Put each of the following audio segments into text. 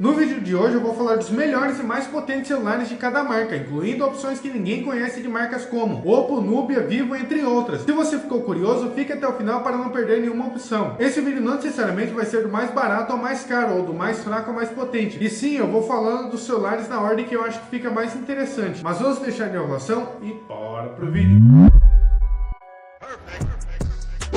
No vídeo de hoje eu vou falar dos melhores e mais potentes celulares de cada marca, incluindo opções que ninguém conhece de marcas como Oppo, Nubia, Vivo, entre outras. Se você ficou curioso, fique até o final para não perder nenhuma opção. Esse vídeo não necessariamente vai ser do mais barato ao mais caro, ou do mais fraco ao mais potente. E sim, eu vou falando dos celulares na ordem que eu acho que fica mais interessante. Mas vamos deixar de enrolação e bora pro vídeo.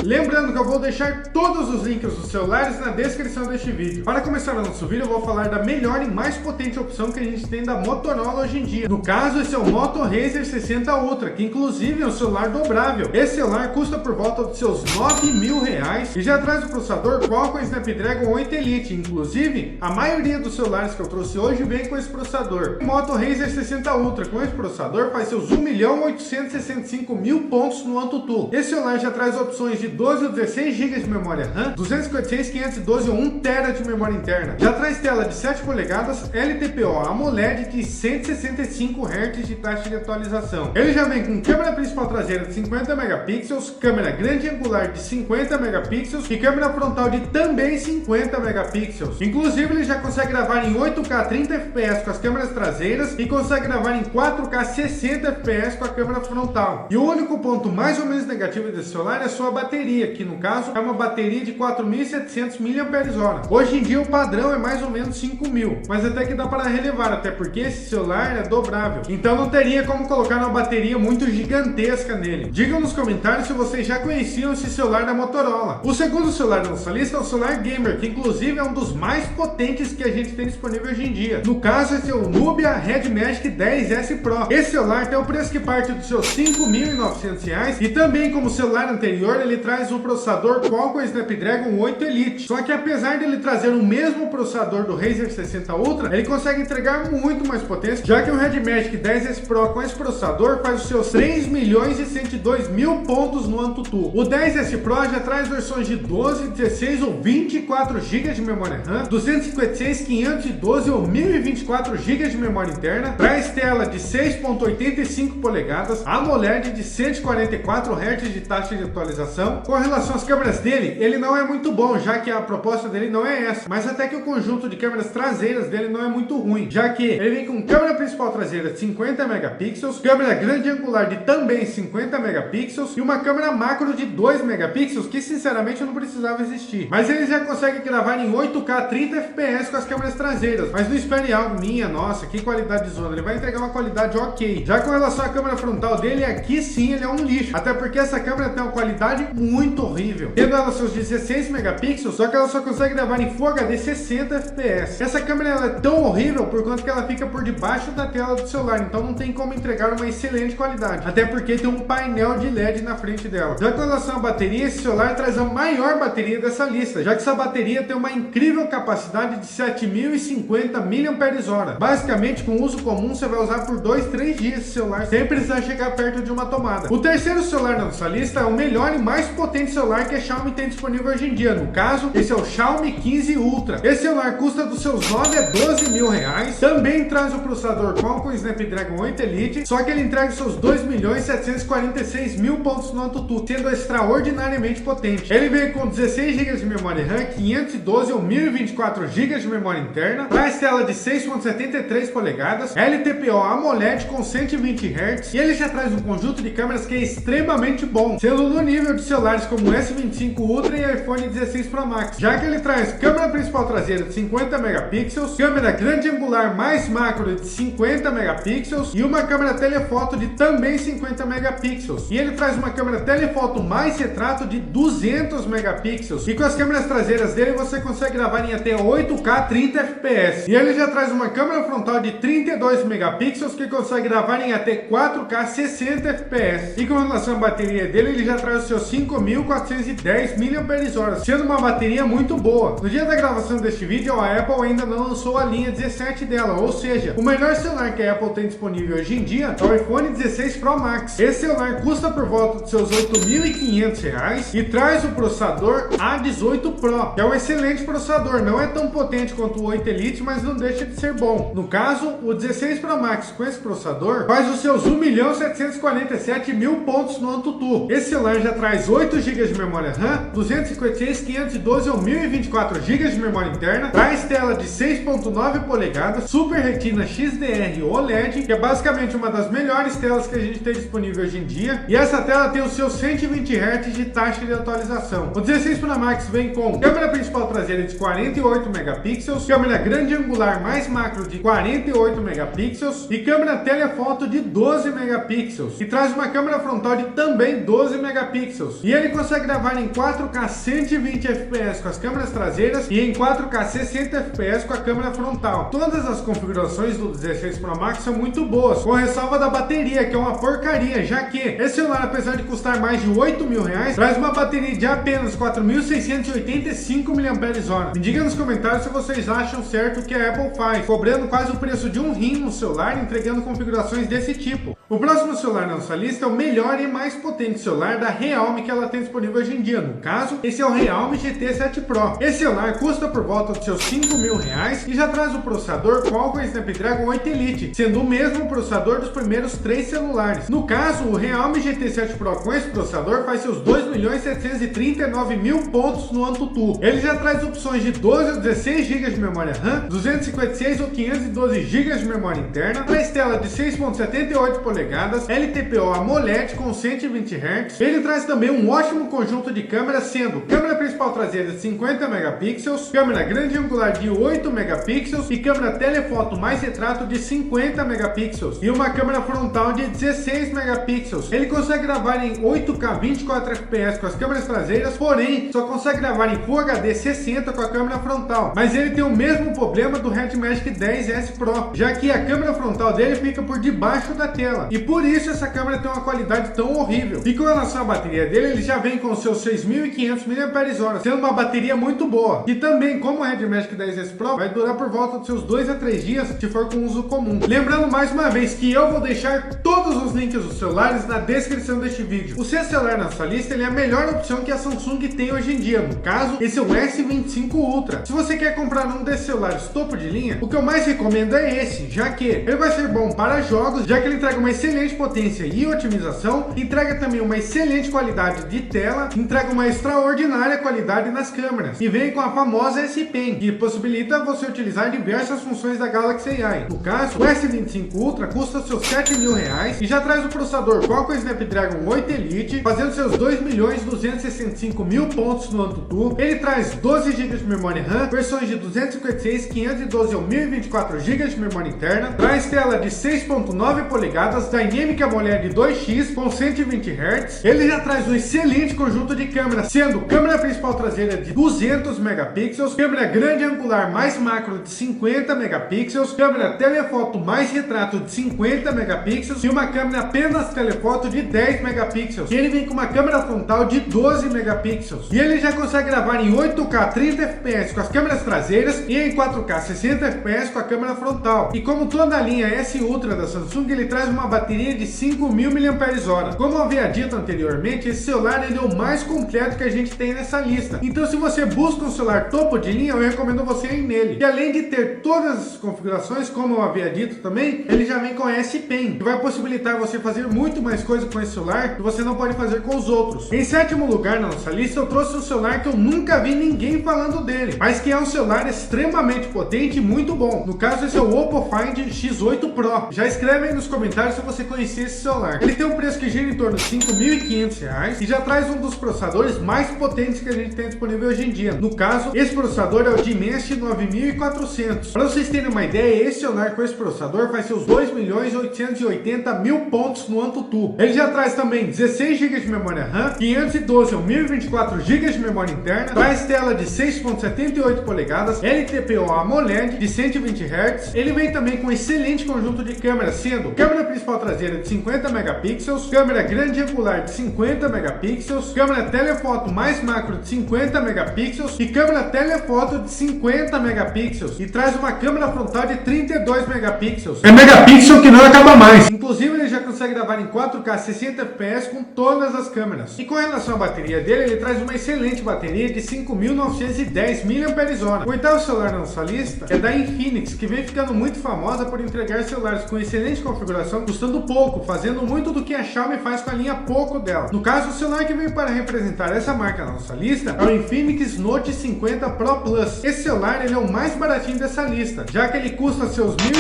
Lembrando que eu vou deixar todos os links dos celulares na descrição deste vídeo. Para começar o nosso vídeo, eu vou falar da melhor e mais potente opção que a gente tem da Motorola hoje em dia. No caso, esse é o Moto Razr 60 Ultra, que inclusive é um celular dobrável. Esse celular custa por volta dos seus R$9.000 e já traz o processador Qualcomm Snapdragon 8 Elite. Inclusive, a maioria dos celulares que eu trouxe hoje vem com esse processador. O Moto Razr 60 Ultra com esse processador faz seus 1.865.000 pontos no AnTuTu. Esse celular já traz opções de 12 ou 16 GB de memória RAM, 256, 512 ou 1 TB de memória interna. Já traz tela de 7 polegadas, LTPO AMOLED de 165 Hz de taxa de atualização. Ele já vem com câmera principal traseira de 50 megapixels, câmera grande angular de 50 megapixels e câmera frontal de também 50 megapixels. Inclusive ele já consegue gravar em 8K 30 fps com as câmeras traseiras e consegue gravar em 4K 60 fps com a câmera frontal. E o único ponto mais ou menos negativo desse celular é a sua bateria, que no caso é uma bateria de 4.700 mAh. Hoje em dia o padrão é mais ou menos 5.000, mas até que dá para relevar, até porque esse celular é dobrável, então não teria como colocar uma bateria muito gigantesca nele. Digam nos comentários se vocês já conheciam esse celular da Motorola. O segundo celular da nossa lista é o celular Gamer, que inclusive é um dos mais potentes que a gente tem disponível hoje em dia. No caso, esse é o Nubia Red Magic 10S Pro. Esse celular tem o preço que parte dos seus R$5.900 e também, como o celular anterior, ele traz o processador Qualcomm Snapdragon 8 Elite. Só que apesar dele trazer o mesmo processador do Razr 60 Ultra, ele consegue entregar muito mais potência, já que o Red Magic 10S Pro com esse processador faz os seus 3.102.000 pontos no AnTuTu. O 10S Pro já traz versões de 12, 16 ou 24 GB de memória RAM, 256, 512 ou 1.024 GB de memória interna, traz tela de 6.85 polegadas, AMOLED de 144 Hz de taxa de atualização. Com relação às câmeras dele, ele não é muito bom, já que a proposta dele não é essa, mas até que o conjunto de câmeras traseiras dele não é muito ruim, já que ele vem com câmera principal traseira de 50 megapixels, câmera grande angular de também 50 megapixels e uma câmera macro de 2 megapixels, que sinceramente não precisava existir. Mas ele já consegue gravar em 8K 30 fps com as câmeras traseiras, mas não espere algo minha, nossa, que qualidade de zona, ele vai entregar uma qualidade ok. Já com relação à câmera frontal dele, aqui sim ele é um lixo, até porque essa câmera tem uma qualidade muito horrível, tendo ela seus 16 megapixels, só que ela só consegue gravar em Full HD 60 fps. Essa câmera ela é tão horrível por conta que ela fica por debaixo da tela do celular, então não tem como entregar uma excelente qualidade, até porque tem um painel de LED na frente dela. Já com relação à bateria, esse celular traz a maior bateria dessa lista, já que essa bateria tem uma incrível capacidade de 7.050 mAh. Basicamente, com uso comum, você vai usar por 2-3 dias esse celular sem precisar chegar perto de uma tomada. O terceiro celular da nossa lista é o melhor e mais potente celular que a Xiaomi tem disponível hoje em dia. No caso, esse é o Xiaomi 15 Ultra. Esse celular custa dos seus 9 a 12 mil reais. Também traz o processador Qualcomm Snapdragon 8 Elite, só que ele entrega os seus 2.746.000 pontos no AnTuTu, sendo extraordinariamente potente. Ele vem com 16 GB de memória RAM, 512 ou 1.024 GB de memória interna, traz tela de 6.73 polegadas, LTPO AMOLED com 120 Hz e ele já traz um conjunto de câmeras que é extremamente bom, sendo no nível de celulares como o S25 Ultra e iPhone 16 Pro Max, já que ele traz câmera principal traseira de 50 megapixels, câmera grande angular mais macro de 50 megapixels e uma câmera telefoto de também 50 megapixels. E ele traz uma câmera telefoto mais retrato de 200 megapixels. E com as câmeras traseiras dele você consegue gravar em até 8K 30 fps. E ele já traz uma câmera frontal de 32 megapixels que consegue gravar em até 4K 60 fps. E com relação à bateria dele, ele já traz os seus 5.410 mAh, sendo uma bateria muito boa. No dia da gravação deste vídeo, a Apple ainda não lançou a linha 17 dela, ou seja, o melhor celular que a Apple tem disponível hoje em dia é o iPhone 16 Pro Max. Esse celular custa por volta dos seus R$8.500 e traz o processador A18 Pro, que é um excelente processador, não é tão potente quanto o 8 Elite, mas não deixa de ser bom. No caso, o 16 Pro Max com esse processador faz os seus 1.747.000 pontos no AnTuTu. Esse celular já traz 8 8 GB de memória RAM, 256, 512 ou 1024 GB de memória interna, traz tela de 6.9 polegadas, Super Retina XDR OLED, que é basicamente uma das melhores telas que a gente tem disponível hoje em dia, e essa tela tem os seus 120 Hz de taxa de atualização. O 16 Pro Max vem com câmera principal traseira de 48 megapixels, câmera grande angular mais macro de 48 megapixels e câmera telefoto de 12 megapixels, e traz uma câmera frontal de também 12 megapixels, e ele consegue gravar em 4K 120 fps com as câmeras traseiras e em 4K 60 fps com a câmera frontal. Todas as configurações do 16 Pro Max são muito boas, com ressalva da bateria, que é uma porcaria, já que esse celular, apesar de custar mais de 8 mil reais, traz uma bateria de apenas 4.685 mAh. Me diga nos comentários se vocês acham certo o que a Apple faz, cobrando quase o preço de um rim no celular, entregando configurações desse tipo. O próximo celular na nossa lista é o melhor e mais potente celular da Realme que ela tem disponível hoje em dia. No caso, esse é o Realme GT 7 Pro. Esse celular custa por volta dos seus 5 mil reais e já traz o processador Qualcomm Snapdragon 8 Elite, sendo o mesmo processador dos primeiros 3 celulares. No caso, o Realme GT 7 Pro com esse processador faz seus 2.739.000 pontos no AnTuTu. Ele já traz opções de 12 ou 16 GB de memória RAM, 256 ou 512 GB de memória interna, traz tela de 6.78 polegadas, LTPO AMOLED com 120 Hz. Ele traz também um ótimo conjunto de câmeras, sendo câmera principal traseira de 50 megapixels, câmera grande angular de 8 megapixels e câmera telefoto mais retrato de 50 megapixels e uma câmera frontal de 16 megapixels. Ele consegue gravar em 8K 24 fps com as câmeras traseiras, porém só consegue gravar em Full HD 60 com a câmera frontal. Mas ele tem o mesmo problema do Red Magic 10S Pro, já que a câmera frontal dele fica por debaixo da tela, e por isso essa câmera tem uma qualidade tão horrível. E com relação à bateria dele, ele já vem com seus 6.500 mAh, sendo uma bateria muito boa. E também, como o Red Magic 10S Pro, vai durar por volta dos seus 2 a 3 dias se for com uso comum. Lembrando mais uma vez que eu vou deixar todos os links dos celulares na descrição deste vídeo. O seu celular na sua lista, ele é a melhor opção que a Samsung tem hoje em dia. No caso, esse é o S25 Ultra. Se você quer comprar um desses celulares topo de linha, o que eu mais recomendo é esse, já que ele vai ser bom para jogos, já que ele entrega uma excelente potência e otimização, entrega também uma excelente qualidade de tela, entrega uma extraordinária qualidade nas câmeras e vem com a famosa S Pen, que possibilita você utilizar diversas funções da Galaxy AI. No caso, o S25 Ultra custa seus 7 mil reais e já traz o processador Qualcomm Snapdragon 8 Elite, fazendo seus 2.265.000 pontos no AnTuTu. Ele traz 12 GB de memória RAM, versões de 256, 512 ou 1024 GB de memória interna, traz tela de 6.9 polegadas, Dynamic AMOLED 2X com 120 Hz. Ele já traz um excelente conjunto de câmeras, sendo câmera principal traseira de 200 megapixels, câmera grande angular mais macro de 50 megapixels, câmera telefoto mais retrato de 50 megapixels e uma câmera apenas telefoto de 10 megapixels. E ele vem com uma câmera frontal de 12 megapixels. E ele já consegue gravar em 8K 30 fps com as câmeras traseiras e em 4K 60 fps com a câmera frontal. E como toda a linha S Ultra da Samsung, ele traz uma bateria de 5.000 mAh. Como eu havia dito anteriormente, esse celular ele é o mais completo que a gente tem nessa lista. Então, se você busca um celular topo de linha, eu recomendo você ir nele. E além de ter todas as configurações, como eu havia dito também, ele já vem com a S Pen, que vai possibilitar você fazer muito mais coisa com esse celular que você não pode fazer com os outros. Em sétimo lugar na nossa lista, eu trouxe um celular que eu nunca vi ninguém falando dele, mas que é um celular extremamente potente e muito bom. No caso, esse é o Oppo Find X8 Pro. Já escreve aí nos comentários se você conhecia esse celular. Ele tem um preço que gira em torno de R$5.500 e já traz um dos processadores mais potentes que a gente tem disponível hoje em dia. No caso, esse processador é o Dimensity 9400. Para vocês terem uma ideia, esse celular com esse processador faz seus 2.880.000 pontos no AnTuTu. Ele já traz também 16 GB de memória RAM, 512 ou 1024 GB de memória interna, traz tela de 6.78 polegadas, LTPO AMOLED de 120 Hz. Ele vem também com um excelente conjunto de câmeras, sendo câmera principal traseira de 50 megapixels, câmera grande angular de 50 megapixels, câmera telefoto mais macro de 50 megapixels e câmera telefoto de 50 megapixels, e traz uma câmera frontal de 32 megapixels. É megapixel que não acaba mais. Inclusive, ele já consegue gravar em 4K 60 fps com todas as câmeras. E com relação à bateria dele, ele traz uma excelente bateria de 5.910 mAh. O oitavo celular na nossa lista é da Infinix, que vem ficando muito famosa por entregar celulares com excelente configuração, custando custando pouco, fazendo muito do que a Xiaomi faz com a linha Poco dela. No caso, o celular que veio para representar essa marca na nossa lista é o Infinix Note 50 Pro Plus. Esse celular ele é o mais baratinho dessa lista, já que ele custa seus R$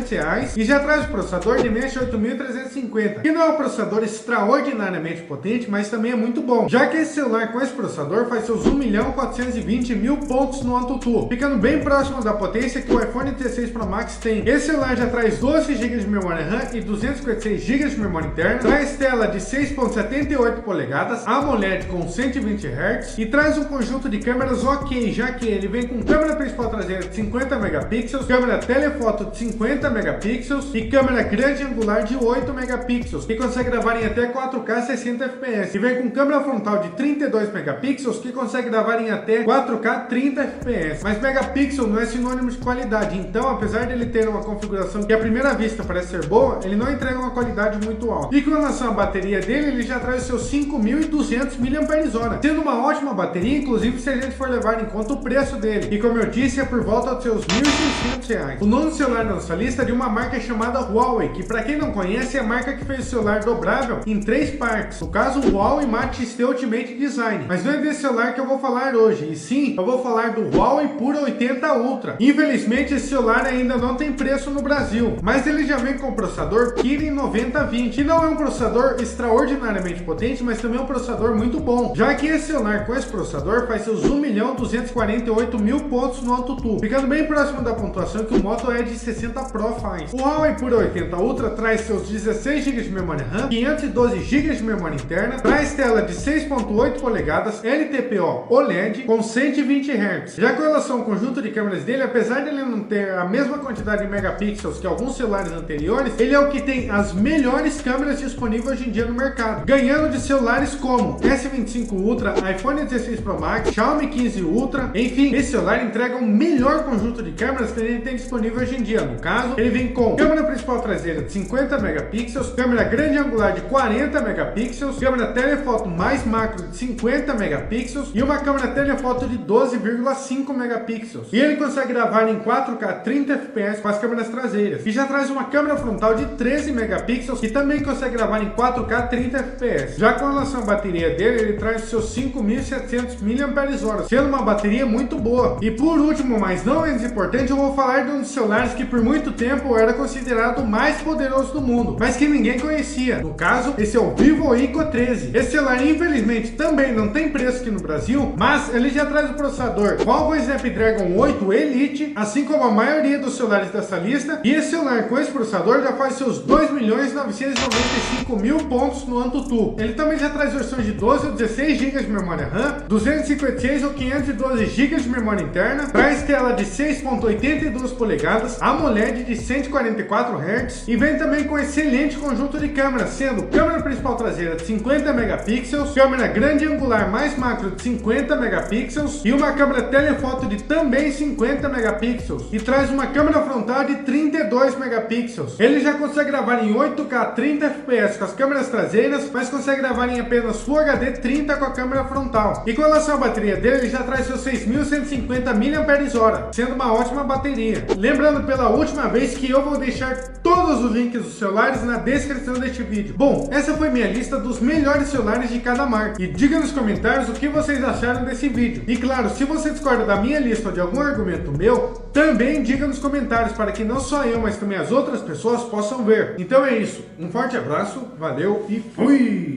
1.600 e já traz o processador Dimensity 8350, que não é um processador extraordinariamente potente, mas também é muito bom, já que esse celular com esse processador faz seus 1.420.000 pontos no AnTuTu, ficando bem próximo da potência que o iPhone 16 Pro Max tem. Esse celular já traz 12 GB de memória RAM e 256 GB de memória interna, traz tela de 6.78 polegadas, AMOLED com 120 Hz e traz um conjunto de câmeras ok, já que ele vem com câmera principal traseira de 50 megapixels, câmera telefoto de 50 megapixels e câmera grande angular de 8 megapixels, que consegue gravar em até 4K 60 fps, e vem com câmera frontal de 32 megapixels, que consegue gravar em até 4K 30 fps. Mas megapixel não é sinônimo de qualidade, então apesar de ele ter uma configuração que à primeira vista parece ser boa, ele não entrega uma qualidade muito alta. E com relação à bateria dele, ele já traz seus 5.200 mAh, sendo uma ótima bateria, inclusive se a gente for levar em conta o preço dele, e como eu disse, é por volta dos seus R$ 1.600. O nono celular da nossa lista é de uma marca chamada Huawei, que para quem não conhece é a marca que fez o celular dobrável em 3 partes, no caso o Huawei Mate X-T Ultimate Design. Mas não é desse celular que eu vou falar hoje, e sim, eu vou falar do Huawei Pura 80 Ultra. Infelizmente esse celular ainda não tem preço no Brasil, mas ele já vem com o processador Kirin 9020, que não é um processador extraordinariamente potente, mas também é um processador muito bom, já que esse celular com esse processador faz seus 1.248.000 pontos no AnTuTu, ficando bem próximo da pontuação que o Moto Edge 60 Pro faz. O Huawei Pura 80 Ultra traz seus 16 GB de memória RAM, 512 GB de memória interna, traz tela de 6.8 polegadas, LTPO OLED com 120 Hz. Já com relação ao conjunto de câmeras dele, apesar de ele não ter a mesma quantidade de megapixels que alguns celulares anteriores, ele é o que tem as melhores câmeras disponíveis hoje em dia no mercado, ganhando de celulares como S25 Ultra, iPhone 16 Pro Max, Xiaomi 15 Ultra, enfim, esse celular entrega o melhor conjunto de câmeras que ele tem disponível hoje em dia. No caso, ele vem com câmera principal traseira de 50 megapixels, câmera grande angular de 40 megapixels, câmera telefoto mais macro de 50 megapixels e uma câmera telefoto de 12,5 megapixels. E ele consegue gravar em 4K 30 fps com as câmeras traseiras. E já traz uma câmera frontal de 13 megapixels que também consegue gravar em 4K 30 fps. Já com relação à bateria dele, ele traz seus 5.700 mAh, sendo uma bateria muito boa. E por último, mas não menos importante, eu vou falar de um dos celulares que por muito tempo era considerado o mais poderoso do mundo, mas que ninguém conhecia. No caso, esse é o Vivo Eco 13. Esse celular infelizmente também não tem preço aqui no Brasil, mas ele já traz o processador Qualcomm Snapdragon 8 Elite, assim como a maioria dos celulares dessa lista, e esse celular com esse processador já faz seus 2.995.000 pontos no AnTuTu. Ele também já traz versões de 12 ou 16 GB de memória RAM, 256 ou 512 GB de memória interna, traz tela de 6.82 polegadas, AMOLED de 144 Hz e vem também com excelente conjunto de câmeras, sendo câmera principal traseira de 50 megapixels, câmera grande angular mais macro de 50 megapixels e uma câmera telefoto de também 50 megapixels e traz uma câmera frontal de 32 megapixels. Ele já consegue gravar em 8K 30 fps com as câmeras traseiras, mas consegue gravar em apenas Full HD 30 com a câmera frontal. E com relação à bateria dele, ele já traz seus 6.150 mAh, sendo uma ótima bateria. Lembrando pela última vez que eu vou deixar todos os links dos celulares na descrição deste vídeo. Bom, essa foi minha lista dos melhores celulares de cada marca. E diga nos comentários o que vocês acharam desse vídeo. E claro, se você discorda da minha lista ou de algum argumento meu, também diga nos comentários para que não só eu, mas também as outras pessoas possam ver. Então é isso. Um forte abraço, valeu e fui!